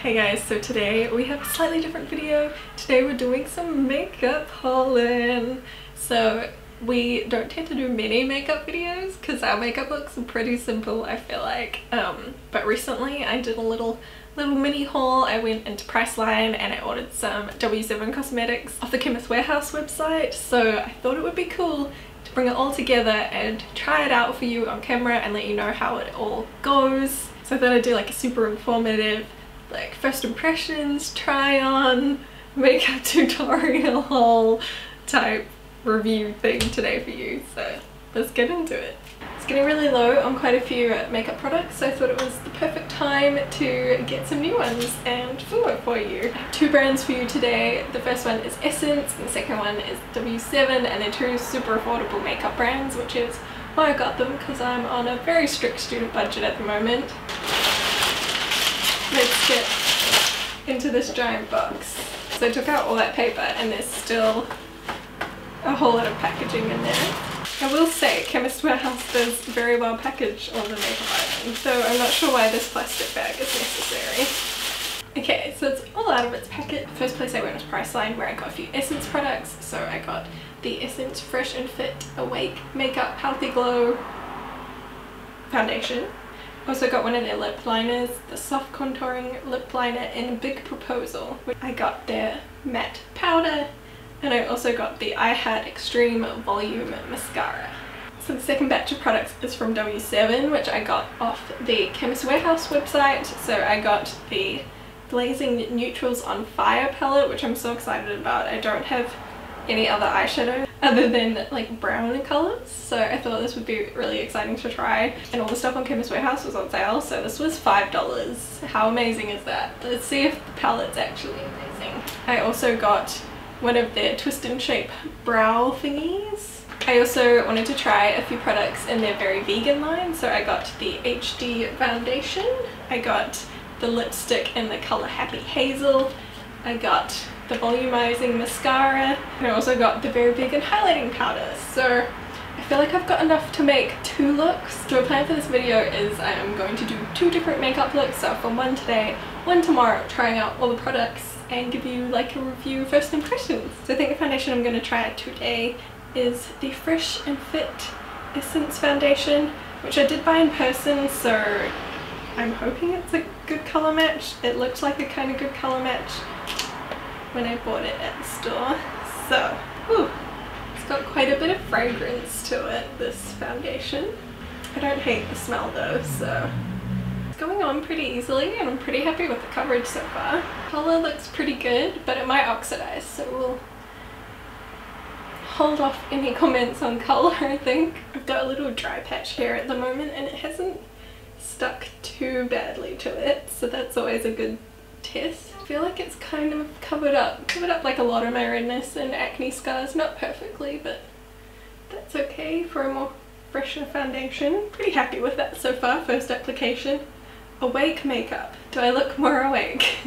Hey guys, so today we have a slightly different video. Today we're doing some makeup hauling. So we don't tend to do many makeup videos because our makeup looks pretty simple, I feel like. But recently I did a little mini haul. I went into Priceline and I ordered some W7 cosmetics off the Chemist Warehouse website. So I thought it would be cool to bring it all together and try it out for you on camera and let you know how it all goes. So I thought I'd do like a super informative like first impressions, try on, makeup tutorial haul type review thing today for you. So let's get into it. It's getting really low on quite a few makeup products, so I thought it was the perfect time to get some new ones and film it for you. I have two brands for you today. The first one is Essence and the second one is W7, and they're two super affordable makeup brands, which is why I got them, because I'm on a very strict student budget at the moment. Let's get into this giant box. So I took out all that paper and there's still a whole lot of packaging in there. I will say Chemist Warehouse does very well package all the makeup items, so I'm not sure why this plastic bag is necessary. Okay, so it's all out of its packet. First place I went was Priceline, where I got a few Essence products. So I got the Essence Fresh and Fit Awake Makeup Healthy Glow Foundation. Also got one of their lip liners, the soft contouring lip liner in Big Proposal. I got their matte powder, and I also got the Eyeshadow Extreme Volume Mascara. So the second batch of products is from W7, which I got off the Chemist Warehouse website. So I got the Glazing Neutrals on Fire palette, which I'm so excited about. I don't have any other eyeshadow other than like brown colours, so I thought this would be really exciting to try, and all the stuff on Chemist Warehouse was on sale, so this was $5. How amazing is that? Let's see if the palette's actually amazing. I also got one of their twist and shape brow thingies. I also wanted to try a few products in their very vegan line, so I got the HD foundation, I got the lipstick in the colour Happy Hazel, I got the volumizing mascara, and I also got the very vegan highlighting powder. So I feel like I've got enough to make two looks. So my plan for this video is I am going to do two different makeup looks, so from one today, one tomorrow, trying out all the products and give you like a review first impressions. So I think the foundation I'm going to try out today is the Fresh and Fit Essence foundation, which I did buy in person, so I'm hoping it's a good colour match. It looks like a kind of good colour match when I bought it at the store. So, it's got quite a bit of fragrance to it, this foundation. I don't hate the smell though, so it's going on pretty easily and I'm pretty happy with the coverage so far. Colour looks pretty good, but it might oxidize, so we'll hold off any comments on colour, I think. I've got a little dry patch here at the moment and it hasn't stuck too badly to it, so that's always a good test. I feel like it's kind of covered up like a lot of my redness and acne scars. Not perfectly, but that's okay for a more fresher foundation. Pretty happy with that so far, first application. Awake makeup. Do I look more awake?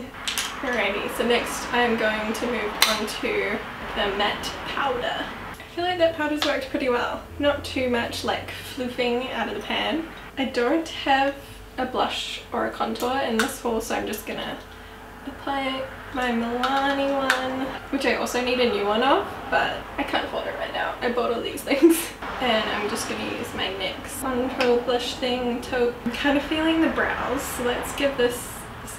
Alrighty, so next I'm going to move on to the matte powder. I feel like that powder's worked pretty well. Not too much like floofing out of the pan. I don't have a blush or a contour in this haul, so I'm just gonna apply my Milani one, which I also need a new one of, but I can't afford it right now. I bought all these things. And I'm just going to use my NYX contour blush thing taupe. I'm kind of feeling the brows, so let's give this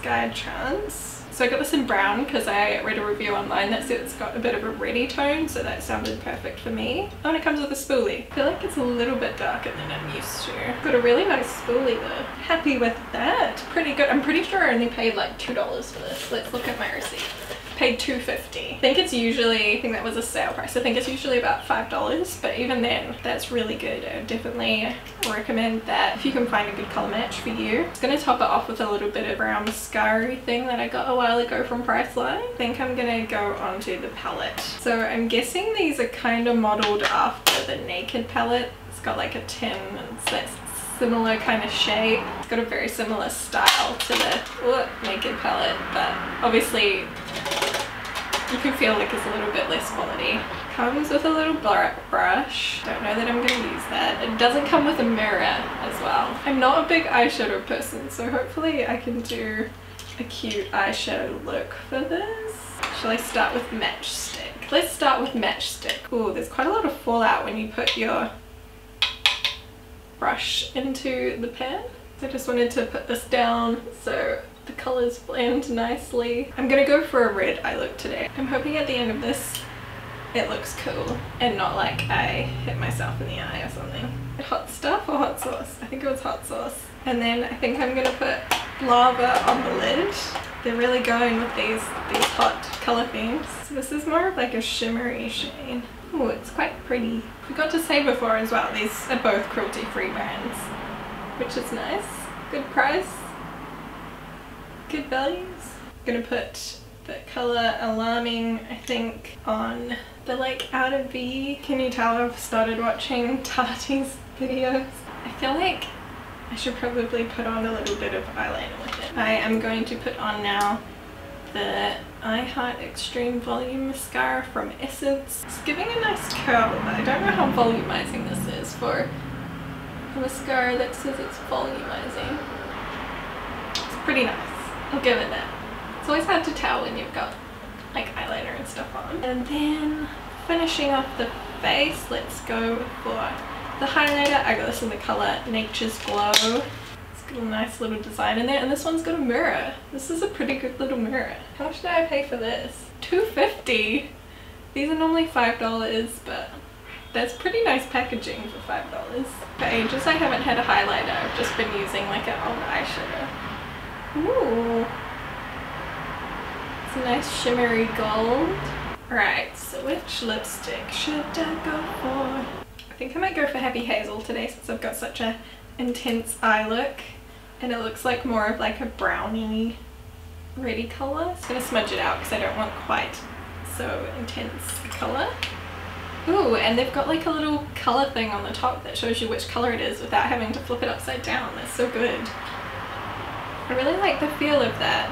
guy a chance. So I got this in brown because I read a review online that said it's got a bit of a reddy tone, so that sounded perfect for me. Oh, and it comes with a spoolie. I feel like it's a little bit darker than I'm used to. Got a really nice spoolie though. Happy with that. Pretty good. I'm pretty sure I only paid like $2 for this. Let's look at my receipt. Paid $2.50. I think that was a sale price. I think it's usually about $5, but even then, that's really good. I would definitely recommend that if you can find a good colour match for you. I'm just going to top it off with a little bit of brown mascara thing that I got a while ago from Priceline. I think I'm going to go onto the palette. So I'm guessing these are kind of modelled after the Naked palette. It's got like a tin and that's similar kind of shape. It's got a very similar style to the Naked palette, but obviously you can feel like it's a little bit less quality. Comes with a little brush. Don't know that I'm going to use that. It doesn't come with a mirror as well. I'm not a big eyeshadow person, so hopefully I can do a cute eyeshadow look for this. Shall I start with matchstick? Let's start with matchstick. Ooh, there's quite a lot of fallout when you put your brush into the pan. So I just wanted to put this down so the colours blend nicely. I'm gonna go for a red eye look today. I'm hoping at the end of this it looks cool and not like I hit myself in the eye or something. Hot stuff or hot sauce? I think it was hot sauce. And then I think I'm gonna put lava on the lid. They're really going with these hot colour themes. So this is more of like a shimmery shade. Oh, it's quite pretty. Forgot to say before as well, these are both cruelty-free brands, which is nice. Good price, good values. I'm gonna put the colour Alarming, I think, on the like outer V. Can you tell I've started watching Tati's videos? I feel like I should probably put on a little bit of eyeliner with it. I am going to put on now the I Heart Extreme Volume Mascara from Essence. It's giving a nice curl, but I don't know how volumizing this is for a mascara that says it's volumizing. It's pretty nice. I'll give it that. It's always hard to tell when you've got like eyeliner and stuff on. And then finishing off the face, let's go for the highlighter. I got this in the colour Nature's Glow. It's got a nice little design in there, and this one's got a mirror. This is a pretty good little mirror. How much did I pay for this? $2.50. These are normally $5, but that's pretty nice packaging for $5. For ages I haven't had a highlighter. I've just been using like an old eyeshadow. Ooh. It's a nice shimmery gold. Right, so which lipstick should I go for? I think I might go for Happy Hazel today since I've got such a intense eye look, and it looks like more of like a brownie reddy colour. I'm just gonna smudge it out because I don't want quite so intense a colour. Ooh, and they've got like a little colour thing on the top that shows you which colour it is without having to flip it upside down. That's so good. I really like the feel of that.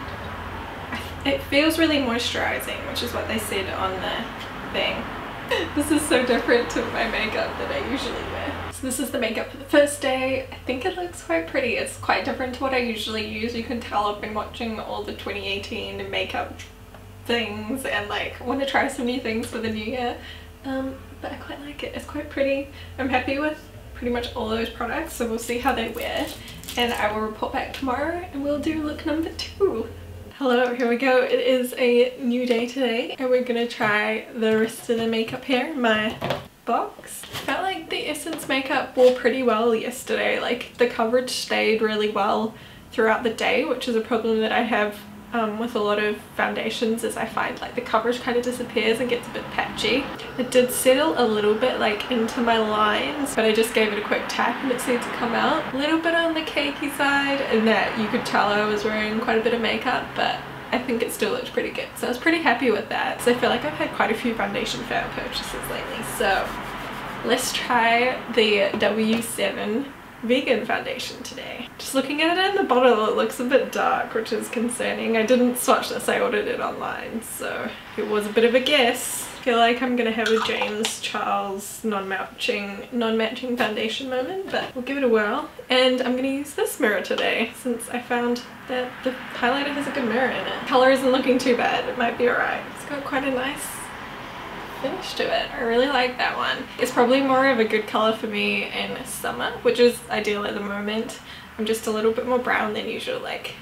It feels really moisturising, which is what they said on the thing. This is so different to my makeup that I usually wear. So this is the makeup for the first day. I think it looks quite pretty. It's quite different to what I usually use. You can tell I've been watching all the 2018 makeup things and like want to try some new things for the new year. But I quite like it. It's quite pretty. I'm happy with pretty much all those products, so we'll see how they wear. And I will report back tomorrow and we'll do look number 2. Hello, here we go. It is a new day today and we're gonna try the rest of the makeup here in my box. I felt like the Essence makeup wore pretty well yesterday. Like the coverage stayed really well throughout the day, which is a problem that I have with a lot of foundations, is I find like the coverage kind of disappears and gets a bit patchy. It did settle a little bit like into my lines, but I just gave it a quick tap and it seemed to come out. A little bit on the cakey side, and that you could tell I was wearing quite a bit of makeup, but I think it still looked pretty good. So I was pretty happy with that. So I feel like I've had quite a few foundation fail purchases lately. So let's try the W7 vegan foundation today. Just looking at it in the bottle, it looks a bit dark, which is concerning. I didn't swatch this, I ordered it online, so it was a bit of a guess. I feel like I'm gonna have a James Charles non-matching foundation moment, but we'll give it a whirl. And I'm gonna use this mirror today since I found that the highlighter has a good mirror in it. Color isn't looking too bad, it might be alright. It's got quite a nice finish to it. I really like that one. It's probably more of a good color for me in summer, which is ideal at the moment. I'm just a little bit more brown than usual. Like,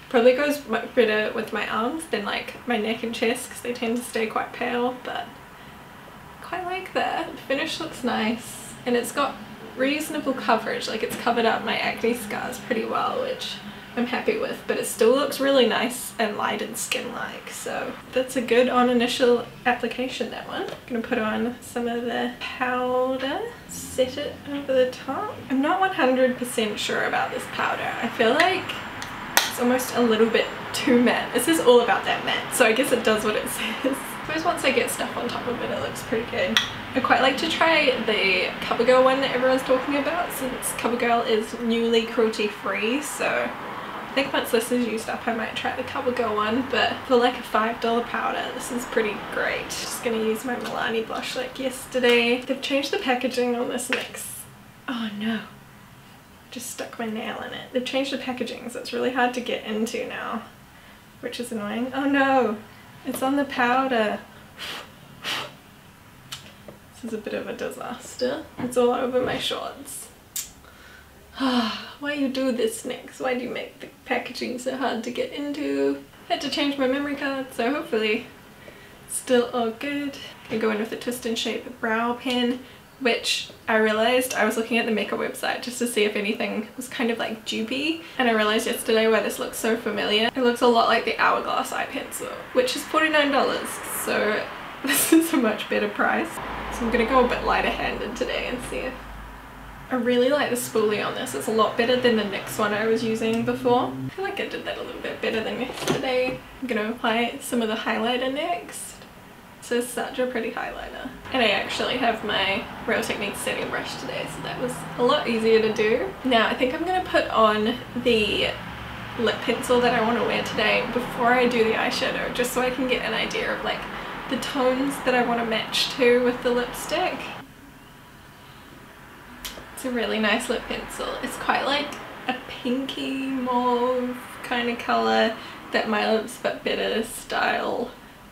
probably goes much better with my arms than like my neck and chest because they tend to stay quite pale, but I quite like that. The finish looks nice and it's got reasonable coverage. Like, it's covered up my acne scars pretty well, which I'm happy with, but it still looks really nice and light and skin-like, so that's a good on initial application, that one. I'm gonna put on some of the powder, set it over the top. I'm not 100% sure about this powder. I feel like it's almost a little bit too matte. This is all about that matte, so I guess it does what it says. I suppose once I get stuff on top of it, it looks pretty good. I quite like to try the CoverGirl one that everyone's talking about, since CoverGirl is newly cruelty-free, so I think once this is used up I might try the CoverGirl one, but for like a $5 powder this is pretty great. Just gonna use my Milani blush like yesterday. They've changed the packaging on this NYX. Oh no, just stuck my nail in it. They've changed the packaging so it's really hard to get into now. which is annoying. Oh no, it's on the powder. This is a bit of a disaster. It's all over my shorts. Why you do this, Snacks? Why do you make the packaging so hard to get into? Had to change my memory card, so hopefully still all good. Gonna go in with a twist and shape brow pen, which I realized I was looking at the makeup website just to see if anything was kind of like dupey, and I realized yesterday why this looks so familiar. It looks a lot like the Hourglass eye pencil, which is $49, so this is a much better price. So I'm gonna go a bit lighter handed today and see if I really like the spoolie on this. It's a lot better than the NYX one I was using before. I feel like I did that a little bit better than yesterday. I'm gonna apply some of the highlighter next. This is such a pretty highlighter. And I actually have my Real Techniques setting brush today, so that was a lot easier to do. Now I think I'm gonna put on the lip pencil that I want to wear today before I do the eyeshadow, just so I can get an idea of like the tones that I want to match to with the lipstick. It's a really nice lip pencil. It's quite like a pinky mauve kind of colour, that My Lips But Better style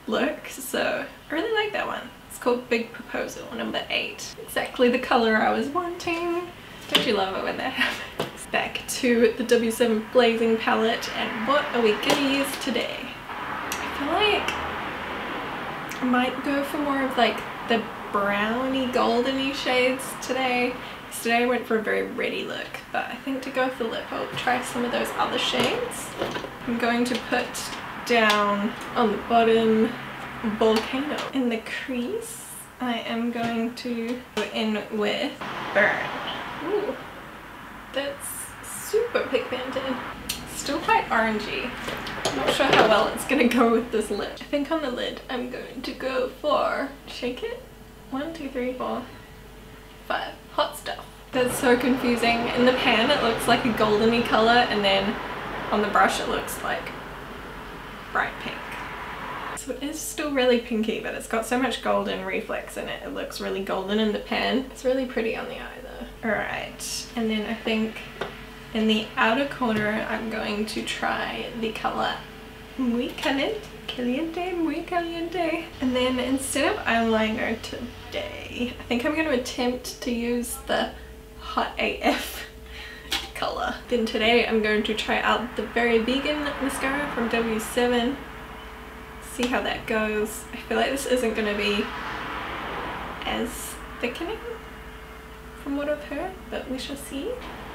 look, so I really like that one. It's called Big Proposal, number 8. Exactly the colour I was wanting. Don't you love it when that happens? Back to the W7 Blazing palette, and what are we gonna use today? I feel like I might go for more of like the browny goldeny shades today. Yesterday I went for a very reddy look, but I think to go for the lip I'll try some of those other shades. I'm going to put down on the bottom Volcano. In the crease I am going to go in with Burn. Ooh, that's super pigmented. Still quite orangey. I'm not sure how well it's gonna go with this lip. I think on the lid I'm going to go for, shake it, 1, 2, 3, 4, 5, Hot Stuff. That's so confusing. In the pan it looks like a goldeny colour, and then on the brush it looks like bright pink. So it is still really pinky, but it's got so much golden reflex in it. It looks really golden in the pan. It's really pretty on the eye though. Alright, and then I think in the outer corner I'm going to try the colour Muy Caliente, Muy Caliente. And then instead of eyeliner today, I think I'm going to attempt to use the Hot AF colour. Then today I'm going to try out the Very Vegan mascara from W7. See how that goes. I feel like this isn't going to be as thickening from what I've heard, but we shall see.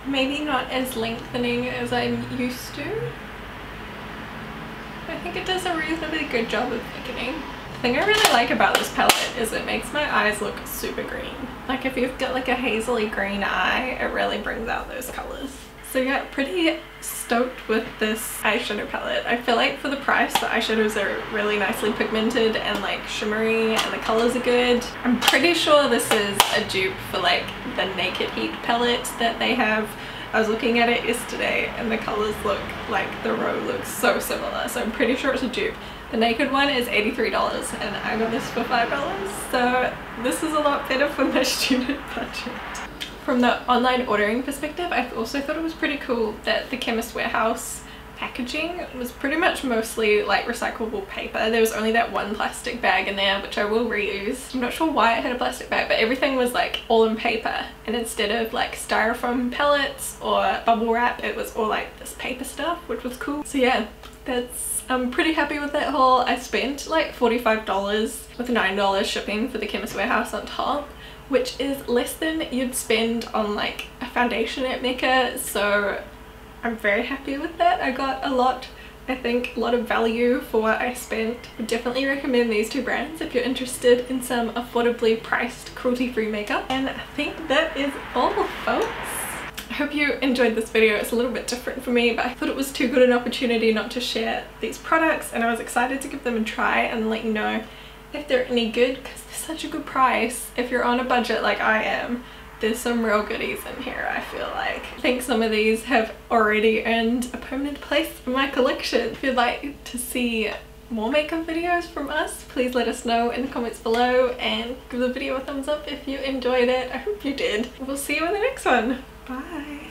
Maybe not as lengthening as I'm used to. I think it does a reasonably good job of thickening. The thing I really like about this palette is it makes my eyes look super green. Like if you've got like a hazily green eye, it really brings out those colours. So yeah, pretty stoked with this eyeshadow palette. I feel like for the price the eyeshadows are really nicely pigmented and like shimmery, and the colours are good. I'm pretty sure this is a dupe for like the Naked Heat palette that they have. I was looking at it yesterday and the colours look like the row looks so similar, so I'm pretty sure it's a dupe. The Naked one is $83 and I got this for $5, so this is a lot better for my student budget. From the online ordering perspective, I also thought it was pretty cool that the Chemist Warehouse packaging was pretty much mostly like recyclable paper. There was only that one plastic bag in there, which I will reuse. I'm not sure why it had a plastic bag, but everything was like all in paper, and instead of like styrofoam pellets or bubble wrap, it was all like this paper stuff, which was cool. So yeah, I'm pretty happy with that haul. I spent like $45 with $9 shipping for the Chemist Warehouse on top, which is less than you'd spend on like a foundation at Mecca, so I'm very happy with that. I got a lot, I think a lot of value for what I spent. Would definitely recommend these two brands if you're interested in some affordably priced cruelty-free makeup. And I think that is all, folks. I hope you enjoyed this video. It's a little bit different for me, but I thought it was too good an opportunity not to share these products, and I was excited to give them a try and let you know if they're any good, because they're such a good price. If you're on a budget like I am, there's some real goodies in here, I feel like. I think some of these have already earned a permanent place in my collection. If you'd like to see more makeup videos from us, please let us know in the comments below, and give the video a thumbs up if you enjoyed it. I hope you did. We'll see you in the next one. Bye!